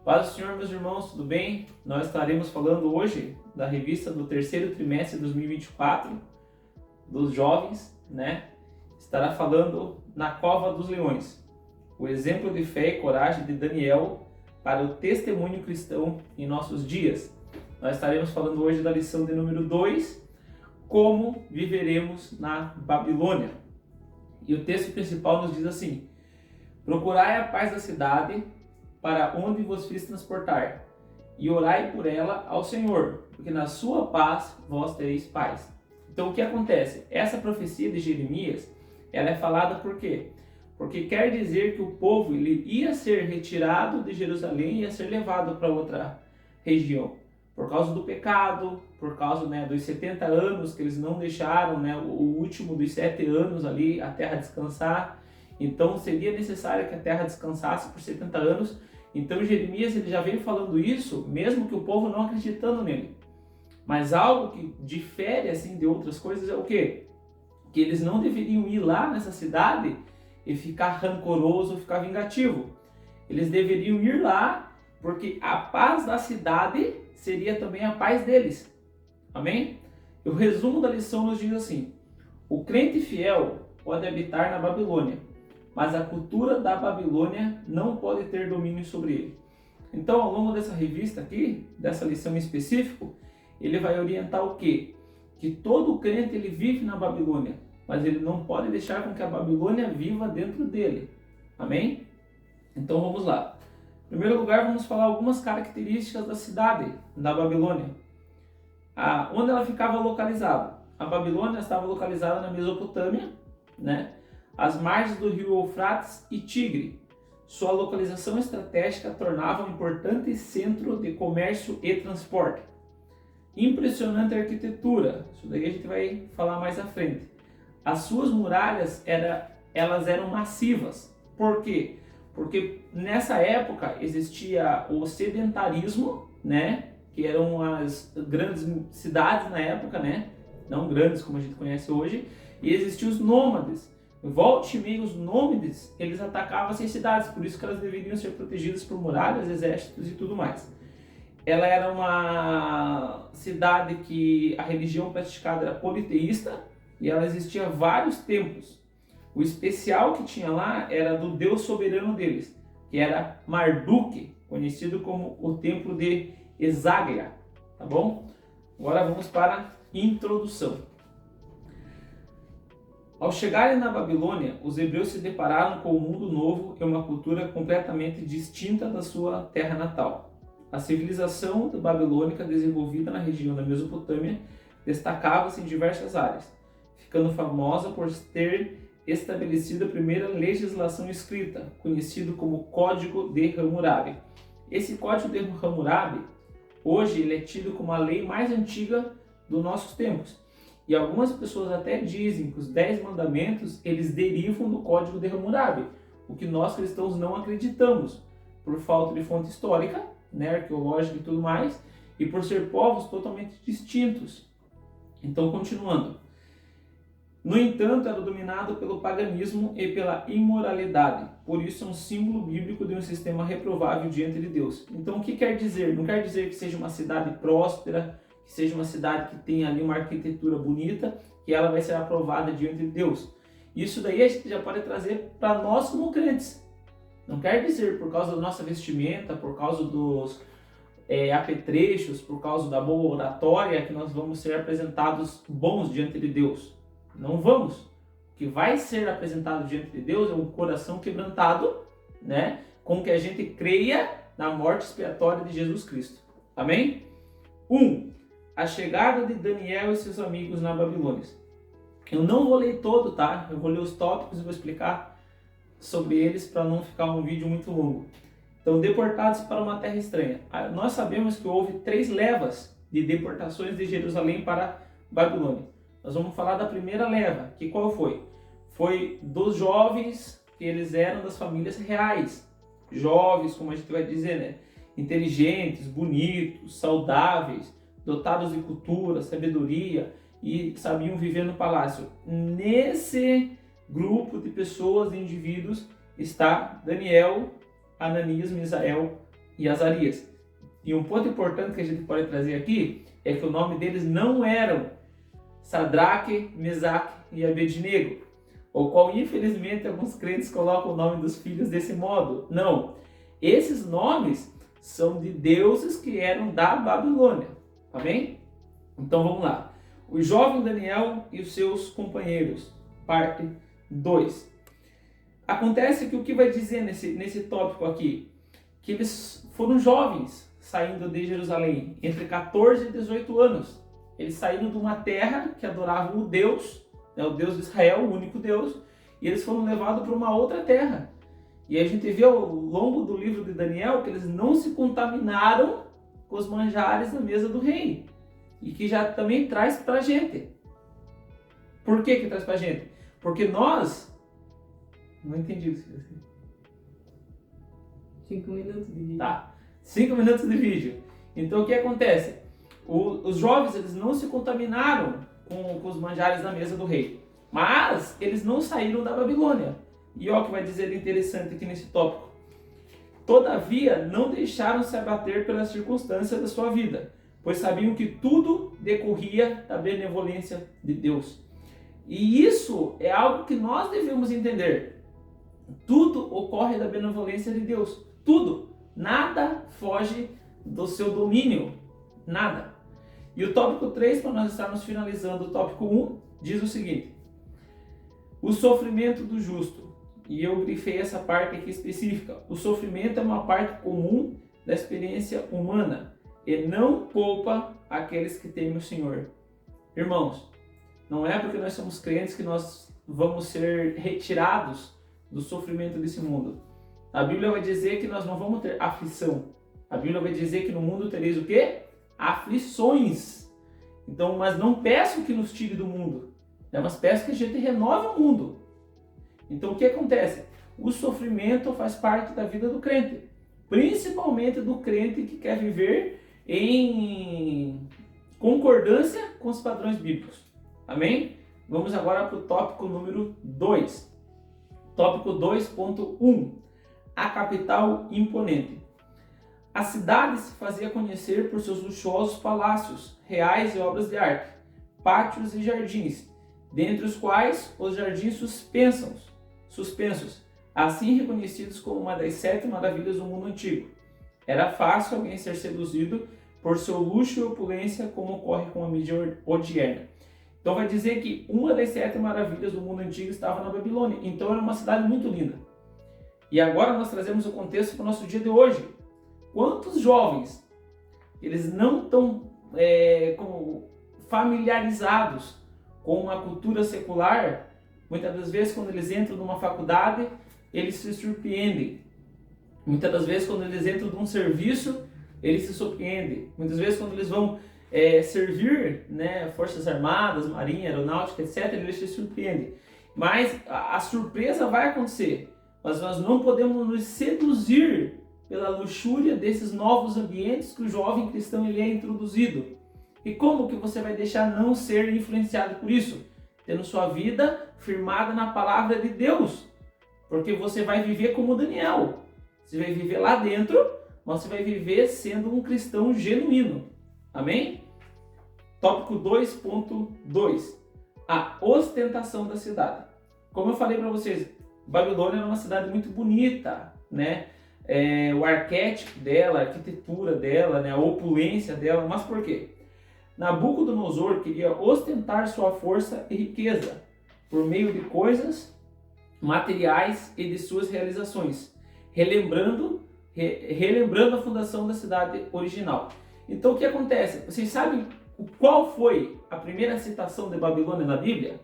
Paz do Senhor, meus irmãos, tudo bem? Nós estaremos falando hoje da revista do terceiro trimestre de 2024, dos jovens, né? Estará falando Na Cova dos Leões, o exemplo de fé e coragem de Daniel para o testemunho cristão em nossos dias. Nós estaremos falando hoje da lição de número 2, como viveremos na Babilônia. E o texto principal nos diz assim: procurai a paz da cidade, para onde vos fiz transportar, e orai por ela ao Senhor, porque na sua paz vós tereis paz. Então o que acontece? Essa profecia de Jeremias, ela é falada por quê? Porque quer dizer que o povo ele ia ser retirado de Jerusalém e ia ser levado para outra região. Por causa do pecado, por causa dos 70 anos que eles não deixaram, o último dos 7 anos ali, a terra descansar. Então seria necessário que a terra descansasse por 70 anos. Então Jeremias ele já vem falando isso, mesmo que o povo não acreditando nele. Mas algo que difere assim de outras coisas é o quê? Que eles não deveriam ir lá nessa cidade e ficar rancoroso, ficar vingativo. Eles deveriam ir lá porque a paz da cidade seria também a paz deles. Amém? O resumo da lição nos diz assim: o crente fiel pode habitar na Babilônia, mas a cultura da Babilônia não pode ter domínio sobre ele. Então, ao longo dessa revista aqui, dessa lição em específico, ele vai orientar o quê? Que todo crente ele vive na Babilônia, mas ele não pode deixar com que a Babilônia viva dentro dele. Amém? Então vamos lá. Em primeiro lugar, vamos falar algumas características da cidade da Babilônia. Onde ela ficava localizada? A Babilônia estava localizada na Mesopotâmia, às margens do rio Eufrates e Tigre. Sua localização estratégica tornava um importante centro de comércio e transporte. Impressionante arquitetura, isso daí a gente vai falar mais à frente. As suas muralhas elas eram massivas. Por quê? Porque nessa época existia o sedentarismo, que eram as grandes cidades na época, não grandes como a gente conhece hoje, e existiam os nômades. Volte e meia, os nômades, eles atacavam essas cidades, por isso que elas deveriam ser protegidas por muralhas, exércitos e tudo mais. Ela era uma cidade que a religião praticada era politeísta e ela existia vários templos. O especial que tinha lá era do deus soberano deles, que era Marduk, conhecido como o templo de Esagria, tá bom? Agora vamos para a introdução. Ao chegarem na Babilônia, os hebreus se depararam com um mundo novo e uma cultura completamente distinta da sua terra natal. A civilização babilônica desenvolvida na região da Mesopotâmia destacava-se em diversas áreas, ficando famosa por ter estabelecido a primeira legislação escrita, conhecido como Código de Hammurabi. Esse Código de Hammurabi, hoje ele é tido como a lei mais antiga dos nossos tempos. E algumas pessoas até dizem que os 10 mandamentos, eles derivam do Código de Hammurabi, o que nós cristãos não acreditamos, por falta de fonte histórica, arqueológica e tudo mais, e por ser povos totalmente distintos. Então, continuando. No entanto, era dominado pelo paganismo e pela imoralidade, por isso é um símbolo bíblico de um sistema reprovável diante de Deus. Então, o que quer dizer? Não quer dizer que seja uma cidade próspera, que seja uma cidade que tenha ali uma arquitetura bonita, que ela vai ser aprovada diante de Deus. Isso daí a gente já pode trazer para nós como crentes. Não quer dizer por causa da nossa vestimenta, por causa dos apetrechos, por causa da boa oratória, que nós vamos ser apresentados bons diante de Deus. Não vamos. O que vai ser apresentado diante de Deus é um coração quebrantado, com que a gente creia na morte expiatória de Jesus Cristo. Amém? 1. A chegada de Daniel e seus amigos na Babilônia. Eu não vou ler todo, tá? Eu vou ler os tópicos e vou explicar sobre eles para não ficar um vídeo muito longo. Então, deportados para uma terra estranha. Nós sabemos que houve 3 levas de deportações de Jerusalém para Babilônia. Nós vamos falar da primeira leva, que qual foi? Foi dos jovens que eles eram das famílias reais. Jovens, como a gente vai dizer, inteligentes, bonitos, saudáveis, dotados de cultura, sabedoria e sabiam viver no palácio. Nesse grupo de pessoas, de indivíduos, está Daniel, Ananias, Misael e Azarias. E um ponto importante que a gente pode trazer aqui é que o nome deles não eram Sadraque, Mesaque e Abednego, o qual infelizmente alguns crentes colocam o nome dos filhos desse modo. Não, esses nomes são de deuses que eram da Babilônia, tá bem? Então vamos lá. O jovem Daniel e os seus companheiros, parte 2. Acontece que o que vai dizer nesse tópico aqui? Que eles foram jovens saindo de Jerusalém, entre 14 e 18 anos. Eles saíram de uma terra que adorava o Deus, né, o Deus de Israel, o único Deus, e eles foram levados para uma outra terra. E a gente vê ao longo do livro de Daniel que eles não se contaminaram com os manjares na mesa do rei. E que já também traz para a gente. Por que traz para a gente? Porque nós... Não entendi o que você disse. 5 minutos de vídeo. Tá, 5 minutos de vídeo. Então o que acontece? Os jovens eles não se contaminaram com os manjares na mesa do rei. Mas eles não saíram da Babilônia. E olha o que vai dizer interessante aqui nesse tópico. Todavia, não deixaram se abater pelas circunstâncias da sua vida, pois sabiam que tudo decorria da benevolência de Deus. E isso é algo que nós devemos entender. Tudo ocorre da benevolência de Deus. Tudo. Nada foge do seu domínio. Nada. E o tópico 3, para nós estarmos finalizando o tópico 1, diz o seguinte: o sofrimento do justo. E eu grifei essa parte aqui específica. O sofrimento é uma parte comum da experiência humana e não poupa aqueles que temem o Senhor. Irmãos, não é porque nós somos crentes que nós vamos ser retirados do sofrimento desse mundo. A Bíblia vai dizer que nós não vamos ter aflição. A Bíblia vai dizer que no mundo tereis o quê? Aflições. Então, mas não peço que nos tire do mundo, mas peço que a gente renove o mundo. Então o que acontece? O sofrimento faz parte da vida do crente, principalmente do crente que quer viver em concordância com os padrões bíblicos. Amém? Vamos agora para o tópico número 2. Tópico 2.1. A capital imponente. A cidade se fazia conhecer por seus luxuosos palácios, reais e obras de arte, pátios e jardins, dentre os quais os jardins suspensos, assim reconhecidos como uma das 7 maravilhas do mundo antigo. Era fácil alguém ser seduzido por seu luxo e opulência, como ocorre com a mídia odierna. Então vai dizer que uma das 7 maravilhas do mundo antigo estava na Babilônia. Então era uma cidade muito linda. E agora nós trazemos o contexto para o nosso dia de hoje. Quantos jovens, eles não estão familiarizados com uma cultura secular? Muitas das vezes, quando eles entram numa faculdade, eles se surpreendem. Muitas das vezes, quando eles entram num serviço, eles se surpreendem. Muitas vezes, quando eles vão servir, Forças Armadas, Marinha, Aeronáutica, etc., eles se surpreendem. Mas a surpresa vai acontecer. Mas nós não podemos nos seduzir pela luxúria desses novos ambientes que o jovem cristão ele é introduzido. E como que você vai deixar não ser influenciado por isso? Tendo sua vida firmada na palavra de Deus. Porque você vai viver como Daniel. Você vai viver lá dentro, mas você vai viver sendo um cristão genuíno. Amém? Tópico 2.2. A ostentação da cidade. Como eu falei para vocês, Babilônia era uma cidade muito bonita, né? O arquétipo dela, a arquitetura dela, a opulência dela. Mas por quê? Nabucodonosor queria ostentar sua força e riqueza por meio de coisas materiais e de suas realizações, relembrando a fundação da cidade original. Então o que acontece? Vocês sabem qual foi a primeira citação de Babilônia na Bíblia?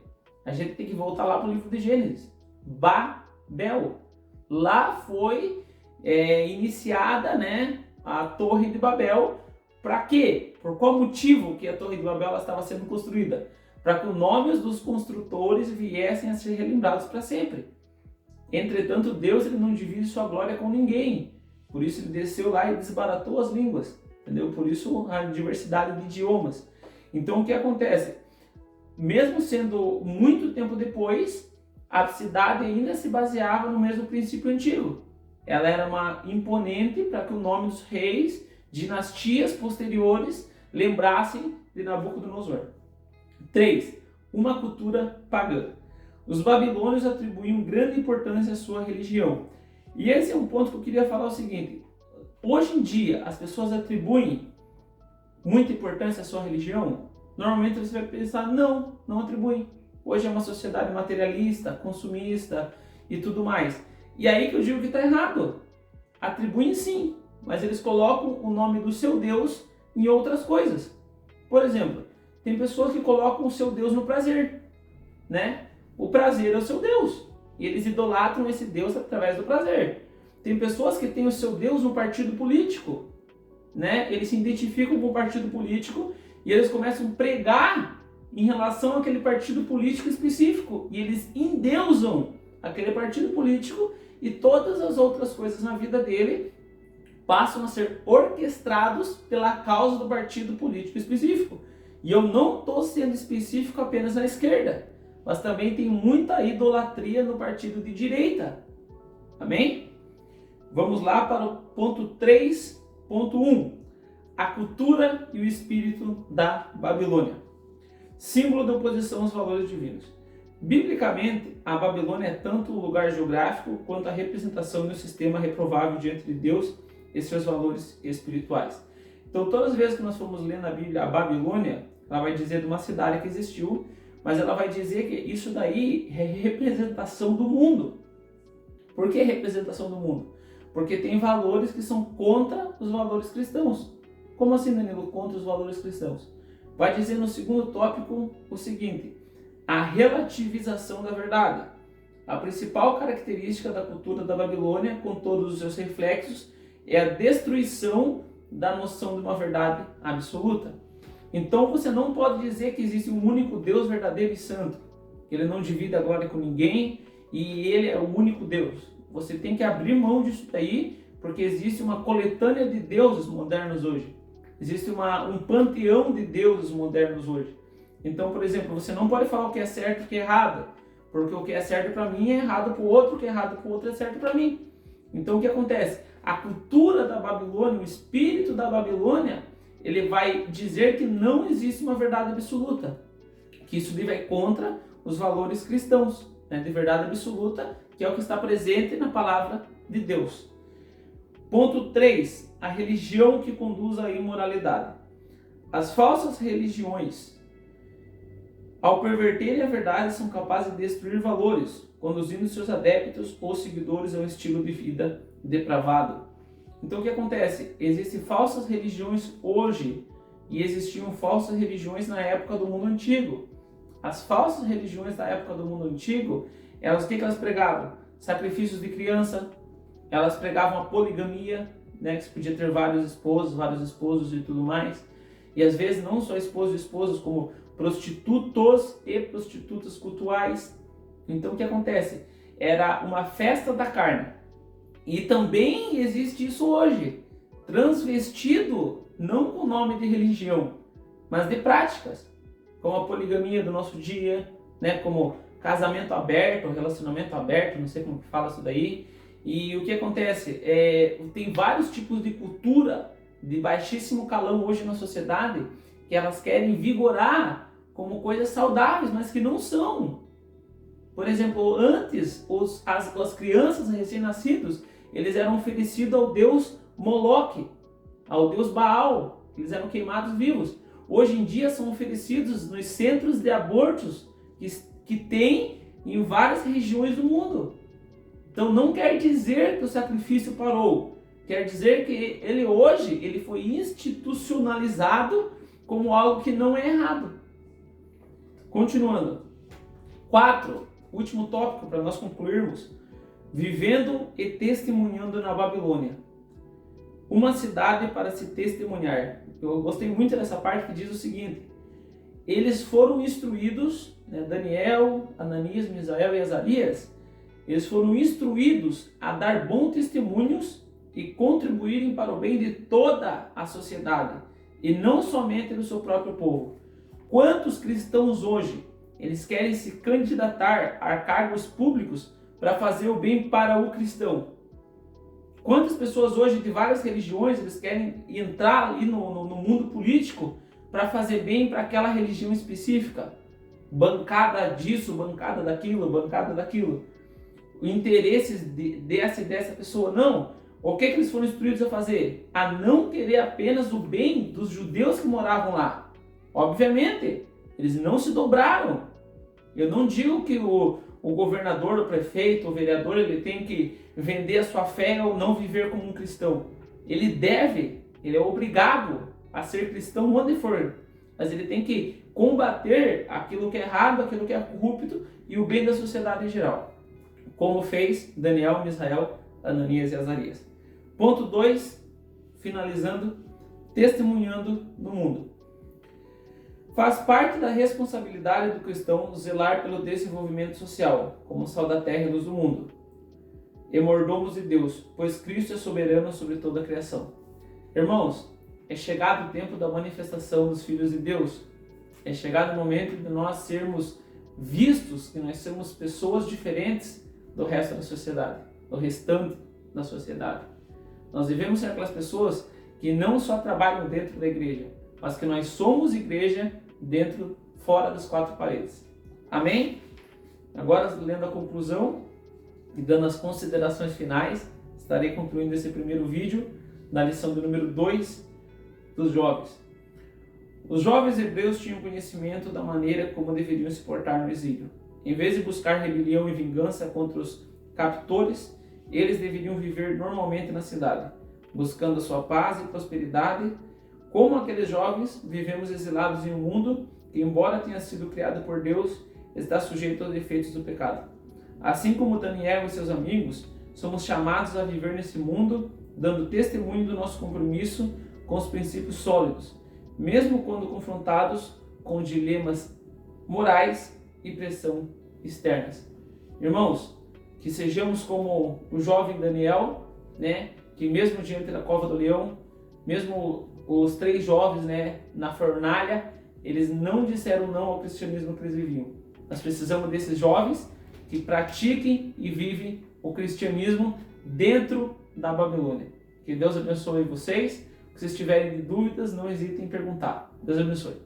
A gente tem que voltar lá para o livro de Gênesis. Babel. Lá foi iniciada, a Torre de Babel. Para quê? Por qual motivo que a Torre de Babel estava sendo construída? Para que os nomes dos construtores viessem a ser relembrados para sempre. Entretanto, Deus ele não divide sua glória com ninguém. Por isso ele desceu lá e desbaratou as línguas. Entendeu? Por isso a diversidade de idiomas. Então o que acontece? Mesmo sendo muito tempo depois, a cidade ainda se baseava no mesmo princípio antigo. ela era uma imponente para que o nome dos reis, dinastias posteriores, lembrassem de Nabucodonosor. 3. Uma cultura pagã. Os babilônios atribuíam grande importância à sua religião. E esse é um ponto que eu queria falar o seguinte: hoje em dia as pessoas atribuem muita importância à sua religião? Normalmente você vai pensar, não atribuem. Hoje é uma sociedade materialista, consumista e tudo mais. E aí que eu digo que está errado. Atribuem sim, mas eles colocam o nome do seu Deus em outras coisas. Por exemplo, tem pessoas que colocam o seu Deus no prazer, né? O prazer é o seu Deus. E eles idolatram esse Deus através do prazer. Tem pessoas que têm o seu Deus no partido político, né? Eles se identificam com o partido político e eles começam a pregar em relação àquele partido político específico. E eles endeusam aquele partido político e todas as outras coisas na vida dele passam a ser orquestrados pela causa do partido político específico. E eu não estou sendo específico apenas na esquerda, mas também tem muita idolatria no partido de direita. Amém? Vamos lá para o ponto 3.1. A cultura e o espírito da Babilônia. Símbolo de oposição aos valores divinos. Biblicamente, a Babilônia é tanto o lugar geográfico quanto a representação de um sistema reprovável diante de Deus e seus valores espirituais. Então, todas as vezes que nós formos ler na Bíblia a Babilônia, ela vai dizer de uma cidade que existiu, mas ela vai dizer que isso daí é representação do mundo. Por que representação do mundo? Porque tem valores que são contra os valores cristãos. Como assim, Danilo, contra os valores cristãos? Vai dizer no segundo tópico o seguinte: a relativização da verdade. A principal característica da cultura da Babilônia, com todos os seus reflexos, é a destruição da noção de uma verdade absoluta. Então você não pode dizer que existe um único Deus verdadeiro e santo. Ele não divide a glória com ninguém e ele é o único Deus. Você tem que abrir mão disso daí, porque existe uma coletânea de deuses modernos hoje. Existe um panteão de deuses modernos hoje. Então, por exemplo, você não pode falar o que é certo e o que é errado, porque o que é certo para mim é errado para o outro, o que é errado para o outro é certo para mim. Então, o que acontece? A cultura da Babilônia, o espírito da Babilônia, ele vai dizer que não existe uma verdade absoluta, que isso vai contra os valores cristãos, né, de verdade absoluta, que é o que está presente na palavra de Deus. Ponto 3. A religião que conduz à imoralidade. As falsas religiões, ao perverterem a verdade, são capazes de destruir valores, conduzindo seus adeptos ou seguidores a um estilo de vida depravado. Então o que acontece? Existem falsas religiões hoje e existiam falsas religiões na época do mundo antigo. As falsas religiões da época do mundo antigo, o que elas pregavam? Sacrifícios de criança, elas pregavam a poligamia, né, que você podia ter vários esposos e tudo mais. E às vezes não só esposos e esposas, como prostitutos e prostitutas cultuais. Então o que acontece? Era uma festa da carne. E também existe isso hoje, transvestido não com o nome de religião, mas de práticas, como a poligamia do nosso dia, né, como casamento aberto, relacionamento aberto, não sei como que fala isso daí. E o que acontece? Tem vários tipos de cultura de baixíssimo calão hoje na sociedade, que elas querem vigorar como coisas saudáveis, mas que não são. Por exemplo, antes, as crianças recém-nascidos, eles eram oferecidos ao deus Moloque, ao deus Baal, eles eram queimados vivos. Hoje em dia são oferecidos nos centros de abortos que tem em várias regiões do mundo. Então não quer dizer que o sacrifício parou, quer dizer que ele hoje foi institucionalizado como algo que não é errado. Continuando. 4. Último tópico para nós concluirmos. Vivendo e testemunhando na Babilônia. Uma cidade para se testemunhar. Eu gostei muito dessa parte que diz o seguinte: eles foram instruídos, né, Daniel, Ananias, Misael e Azarias, eles foram instruídos a dar bons testemunhos e contribuírem para o bem de toda a sociedade, e não somente do seu próprio povo. Quantos cristãos hoje, eles querem se candidatar a cargos públicos para fazer o bem para o cristão? Quantas pessoas hoje de várias religiões, eles querem entrar ali no mundo político para fazer bem para aquela religião específica? Bancada disso, bancada daquilo, bancada daquilo. Interesses dessa pessoa. Não. O que eles foram instruídos a fazer? A não querer apenas o bem dos judeus que moravam lá. Obviamente, eles não se dobraram. Eu não digo que o governador, o prefeito, o vereador, ele tem que vender a sua fé ou não viver como um cristão. Ele é obrigado a ser cristão onde for. Mas ele tem que combater aquilo que é errado, aquilo que é corrupto e o bem da sociedade em geral. Como fez Daniel, Misael, Ananias e Azarias. Ponto 2, finalizando, testemunhando no mundo. Faz parte da responsabilidade do cristão zelar pelo desenvolvimento social, como sal da terra e luz do mundo, e mordomos de Deus, pois Cristo é soberano sobre toda a criação. Irmãos, é chegado o tempo da manifestação dos filhos de Deus. É chegado o momento de nós sermos vistos, que nós somos pessoas diferentes do resto da sociedade, do restante da sociedade. Nós devemos ser aquelas pessoas que não só trabalham dentro da igreja, mas que nós somos igreja fora das quatro paredes. Amém? Agora, lendo a conclusão e dando as considerações finais, estarei concluindo esse primeiro vídeo na lição do número 2 dos jovens. Os jovens hebreus tinham conhecimento da maneira como deveriam se portar no exílio. Em vez de buscar rebelião e vingança contra os captores, eles deveriam viver normalmente na cidade, buscando a sua paz e prosperidade. Como aqueles jovens, vivemos exilados em um mundo que, embora tenha sido criado por Deus, está sujeito aos efeitos do pecado. Assim como Daniel e seus amigos, somos chamados a viver nesse mundo, dando testemunho do nosso compromisso com os princípios sólidos, mesmo quando confrontados com dilemas morais e pressão externas. Irmãos, que sejamos como o jovem Daniel, que mesmo diante da cova do leão, mesmo os 3 jovens, na fornalha, eles não disseram não ao cristianismo que eles viviam. Nós precisamos desses jovens que pratiquem e vivem o cristianismo dentro da Babilônia. Que Deus abençoe vocês. Se vocês tiverem dúvidas, não hesitem em perguntar. Deus abençoe.